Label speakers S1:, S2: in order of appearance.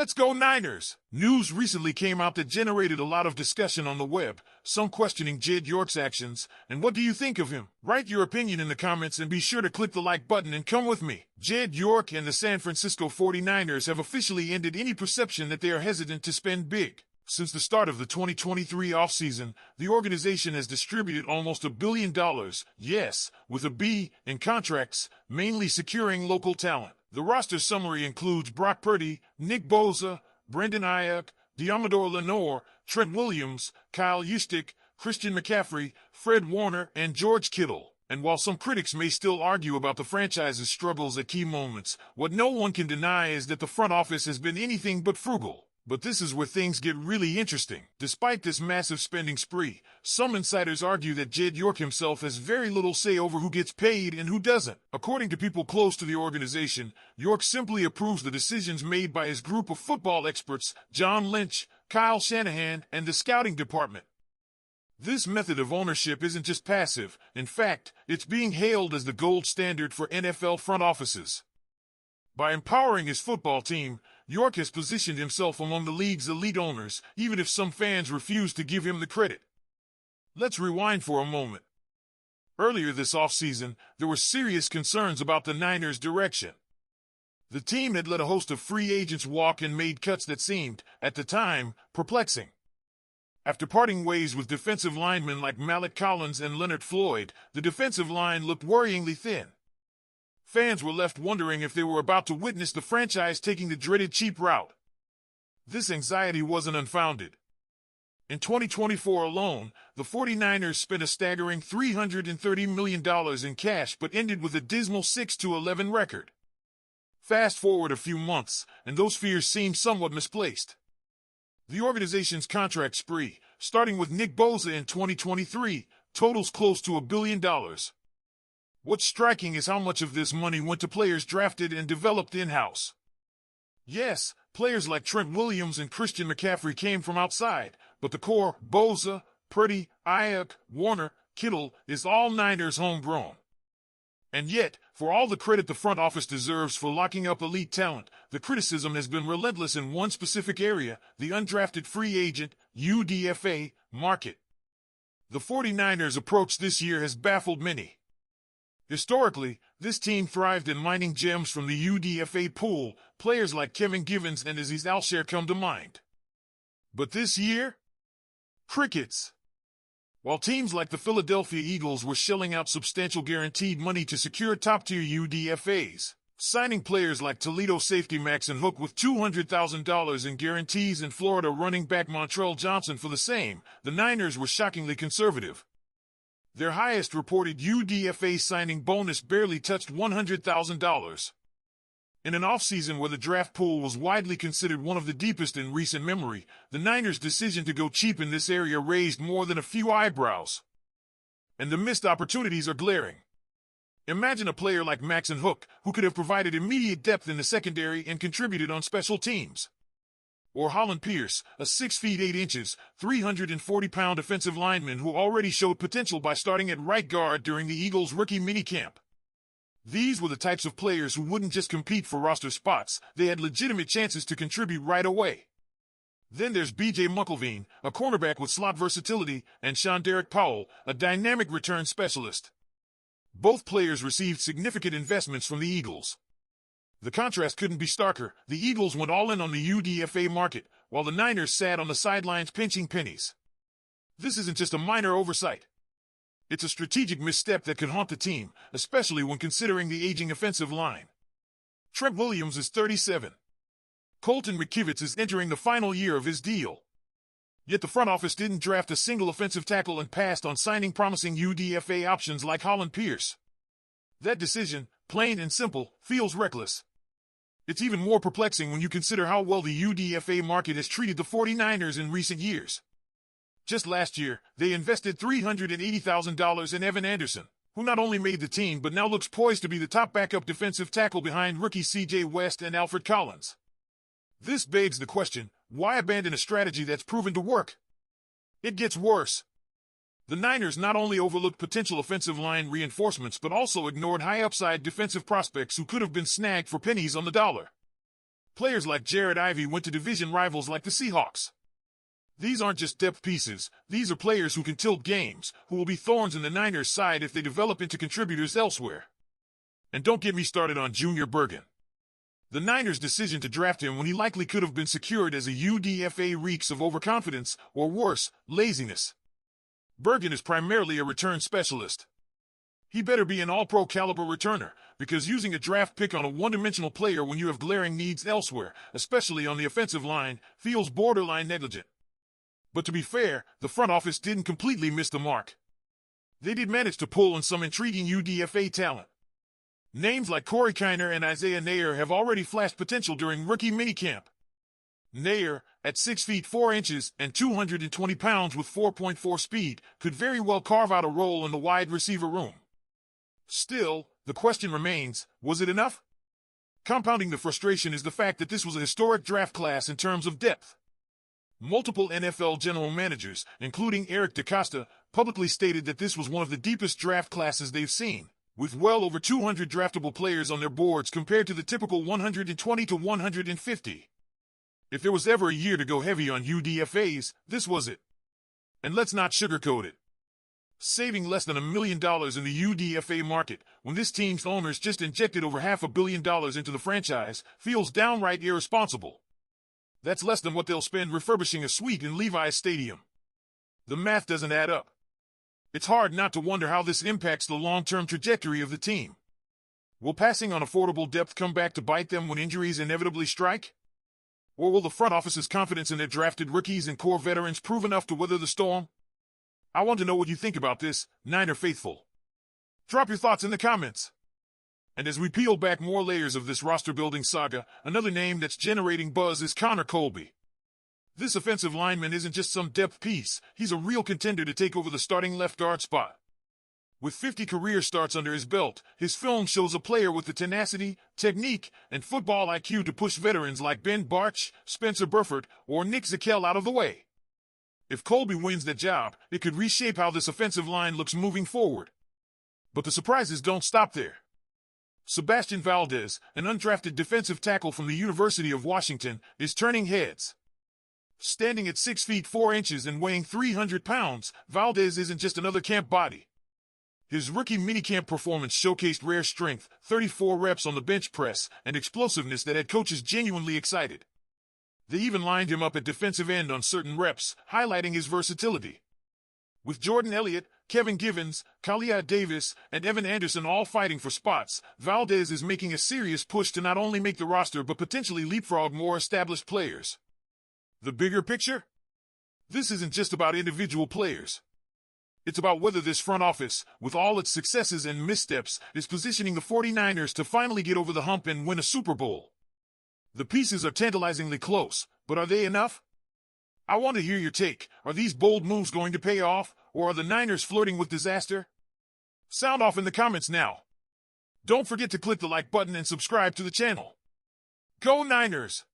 S1: Let's go Niners! News recently came out that generated a lot of discussion on the web, some questioning Jed York's actions, and what do you think of him? Write your opinion in the comments and be sure to click the like button and come with me. Jed York and the San Francisco 49ers have officially ended any perception that they are hesitant to spend big. Since the start of the 2023 offseason, the organization has distributed almost $1 billion, yes, with a B, in contracts, mainly securing local talent. The roster summary includes Brock Purdy, Nick Bosa, Brendan Ayuk, Diamador Lenore, Trent Williams, Kyle Juszczyk, Christian McCaffrey, Fred Warner, and George Kittle. And while some critics may still argue about the franchise's struggles at key moments, what no one can deny is that the front office has been anything but frugal. But this is where things get really interesting. Despite this massive spending spree, some insiders argue that Jed York himself has very little say over who gets paid and who doesn't. According to people close to the organization, York simply approves the decisions made by his group of football experts, John Lynch, Kyle Shanahan, and the scouting department. This method of ownership isn't just passive. In fact, it's being hailed as the gold standard for NFL front offices. By empowering his football team, York has positioned himself among the league's elite owners, even if some fans refuse to give him the credit. Let's rewind for a moment. Earlier this offseason, there were serious concerns about the Niners' direction. The team had let a host of free agents walk and made cuts that seemed, at the time, perplexing. After parting ways with defensive linemen like Malik Collins and Leonard Floyd, the defensive line looked worryingly thin. Fans were left wondering if they were about to witness the franchise taking the dreaded cheap route. This anxiety wasn't unfounded. In 2024 alone, the 49ers spent a staggering $330 million in cash but ended with a dismal 6-11 record. Fast forward a few months, and those fears seem somewhat misplaced. The organization's contract spree, starting with Nick Bosa in 2023, totals close to $1 billion. What's striking is how much of this money went to players drafted and developed in-house. Yes, players like Trent Williams and Christian McCaffrey came from outside, but the core, Bosa, Purdy, Ayuk, Warner, Kittle, is all Niners homegrown. And yet, for all the credit the front office deserves for locking up elite talent, the criticism has been relentless in one specific area, the undrafted free agent, UDFA, market. The 49ers' approach this year has baffled many. Historically, this team thrived in mining gems from the UDFA pool. Players like Kevin Givens and Azeez Al-Shaair come to mind. But this year? Crickets. While teams like the Philadelphia Eagles were shelling out substantial guaranteed money to secure top-tier UDFAs, signing players like Toledo safety Maxon Hook with $200,000 in guarantees and Florida running back Montrell Johnson for the same, the Niners were shockingly conservative. Their highest reported UDFA signing bonus barely touched $100,000. In an offseason where the draft pool was widely considered one of the deepest in recent memory, the Niners' decision to go cheap in this area raised more than a few eyebrows. And the missed opportunities are glaring. Imagine a player like Maxon Hook, who could have provided immediate depth in the secondary and contributed on special teams. Or Holland Pierce, a 6 feet 8 inches, 340-pound defensive lineman who already showed potential by starting at right guard during the Eagles' rookie minicamp. These were the types of players who wouldn't just compete for roster spots, they had legitimate chances to contribute right away. Then there's B.J. McElveen, a cornerback with slot versatility, and Sean Derek Powell, a dynamic return specialist. Both players received significant investments from the Eagles. The contrast couldn't be starker. The Eagles went all in on the UDFA market, while the Niners sat on the sidelines pinching pennies. This isn't just a minor oversight. It's a strategic misstep that could haunt the team, especially when considering the aging offensive line. Trent Williams is 37. Colton McKivitz is entering the final year of his deal. Yet the front office didn't draft a single offensive tackle and passed on signing promising UDFA options like Holland Pierce. That decision, plain and simple, feels reckless. It's even more perplexing when you consider how well the UDFA market has treated the 49ers in recent years. Just last year, they invested $380,000 in Evan Anderson, who not only made the team but now looks poised to be the top backup defensive tackle behind rookie C.J. West and Alfred Collins. This begs the question, why abandon a strategy that's proven to work? It gets worse. The Niners not only overlooked potential offensive line reinforcements but also ignored high-upside defensive prospects who could have been snagged for pennies on the dollar. Players like Jared Ivey went to division rivals like the Seahawks. These aren't just depth pieces, these are players who can tilt games, who will be thorns in the Niners' side if they develop into contributors elsewhere. And don't get me started on Junior Bergen. The Niners' decision to draft him when he likely could have been secured as a UDFA reeks of overconfidence, or worse, laziness. Bergen is primarily a return specialist. He better be an all-pro caliber returner, because using a draft pick on a one-dimensional player when you have glaring needs elsewhere, especially on the offensive line, feels borderline negligent. But to be fair, the front office didn't completely miss the mark. They did manage to pull in some intriguing UDFA talent. Names like Corey Kiner and Isaiah Nair have already flashed potential during rookie minicamp. Nair, at 6 feet 4 inches and 220 pounds with 4.4 speed, could very well carve out a role in the wide receiver room. Still, the question remains, was it enough? Compounding the frustration is the fact that this was a historic draft class in terms of depth. Multiple NFL general managers, including Eric DeCosta, publicly stated that this was one of the deepest draft classes they've seen, with well over 200 draftable players on their boards compared to the typical 120 to 150. If there was ever a year to go heavy on UDFAs, this was it. And let's not sugarcoat it. Saving less than $1 million in the UDFA market, when this team's owners just injected over $500 million into the franchise, feels downright irresponsible. That's less than what they'll spend refurbishing a suite in Levi's Stadium. The math doesn't add up. It's hard not to wonder how this impacts the long-term trajectory of the team. Will passing on affordable depth come back to bite them when injuries inevitably strike? Or will the front office's confidence in their drafted rookies and core veterans prove enough to weather the storm? I want to know what you think about this, Niner faithful. Drop your thoughts in the comments. And as we peel back more layers of this roster-building saga, another name that's generating buzz is Connor Colby. This offensive lineman isn't just some depth piece, he's a real contender to take over the starting left guard spot. With 50 career starts under his belt, his film shows a player with the tenacity, technique, and football IQ to push veterans like Ben Bartch, Spencer Burford, or Nick Zakelj out of the way. If Colby wins that job, it could reshape how this offensive line looks moving forward. But the surprises don't stop there. Sebastian Valdez, an undrafted defensive tackle from the University of Washington, is turning heads. Standing at 6 feet 4 inches and weighing 300 pounds, Valdez isn't just another camp body. His rookie minicamp performance showcased rare strength, 34 reps on the bench press, and explosiveness that had coaches genuinely excited. They even lined him up at defensive end on certain reps, highlighting his versatility. With Jordan Elliott, Kevin Givens, Kalia Davis, and Evan Anderson all fighting for spots, Valdez is making a serious push to not only make the roster but potentially leapfrog more established players. The bigger picture? This isn't just about individual players. It's about whether this front office, with all its successes and missteps, is positioning the 49ers to finally get over the hump and win a Super Bowl. The pieces are tantalizingly close, but are they enough? I want to hear your take. Are these bold moves going to pay off, or are the Niners flirting with disaster? Sound off in the comments now. Don't forget to click the like button and subscribe to the channel. Go Niners!